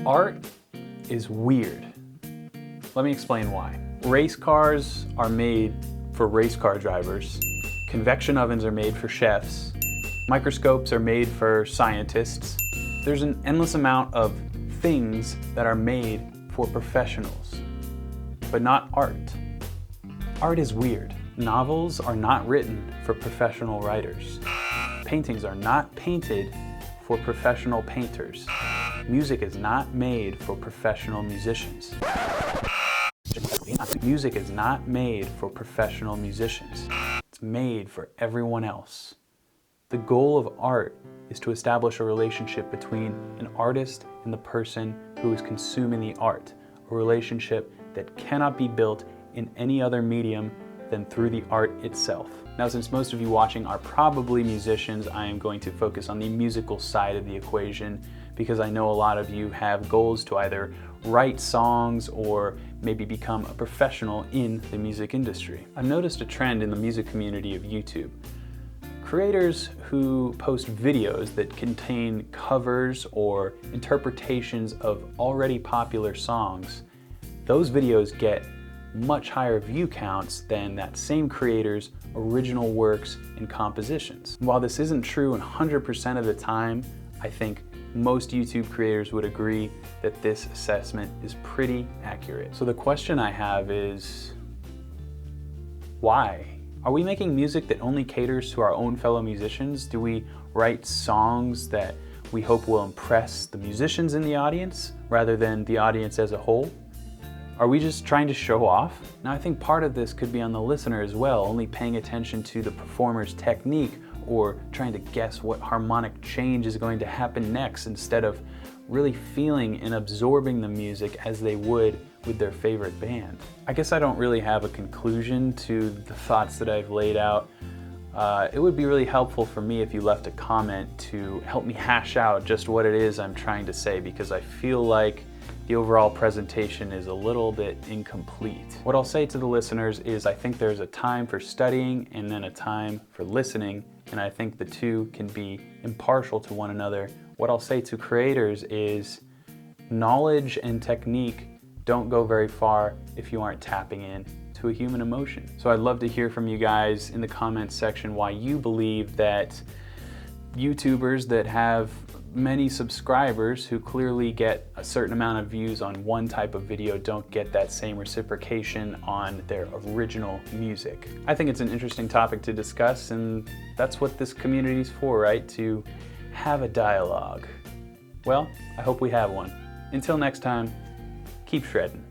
Art is weird. Let me explain why. Race cars are made for race car drivers. Convection ovens are made for chefs. Microscopes are made for scientists. There's an endless amount of things that are made for professionals, but not art. Art is weird. Novels are not written for professional writers. Paintings are not painted for professional painters. Music is not made for professional musicians. Music is not made for professional musicians. It's made for everyone else. The goal of art is to establish a relationship between an artist and the person who is consuming the art, a relationship that cannot be built in any other medium than through the art itself. Now, since most of you watching are probably musicians, I am going to focus on the musical side of the equation because I know a lot of you have goals to either write songs or maybe become a professional in the music industry. I've noticed a trend in the music community of YouTube. Creators who post videos that contain covers or interpretations of already popular songs, those videos get much higher view counts than that same creator's original works and compositions. While this isn't true 100% of the time, I think most YouTube creators would agree that this assessment is pretty accurate. So the question I have is, why? Are we making music that only caters to our own fellow musicians? Do we write songs that we hope will impress the musicians in the audience rather than the audience as a whole? Are we just trying to show off? Now, I think part of this could be on the listener as well, only paying attention to the performer's technique or trying to guess what harmonic change is going to happen next instead of really feeling and absorbing the music as they would with their favorite band. I guess I don't really have a conclusion to the thoughts that I've laid out. It would be really helpful for me if you left a comment to help me hash out just what it is I'm trying to say, because I feel like the overall presentation is a little bit incomplete. What I'll say to the listeners is I think there's a time for studying and then a time for listening, and I think the two can be impartial to one another. What I'll say to creators is knowledge and technique don't go very far if you aren't tapping in to a human emotion. So I'd love to hear from you guys in the comments section why you believe that YouTubers that have many subscribers who clearly get a certain amount of views on one type of video don't get that same reciprocation on their original music. I think it's an interesting topic to discuss, and that's what this community is for, right? To have a dialogue. Well, I hope we have one. Until next time, keep shredding.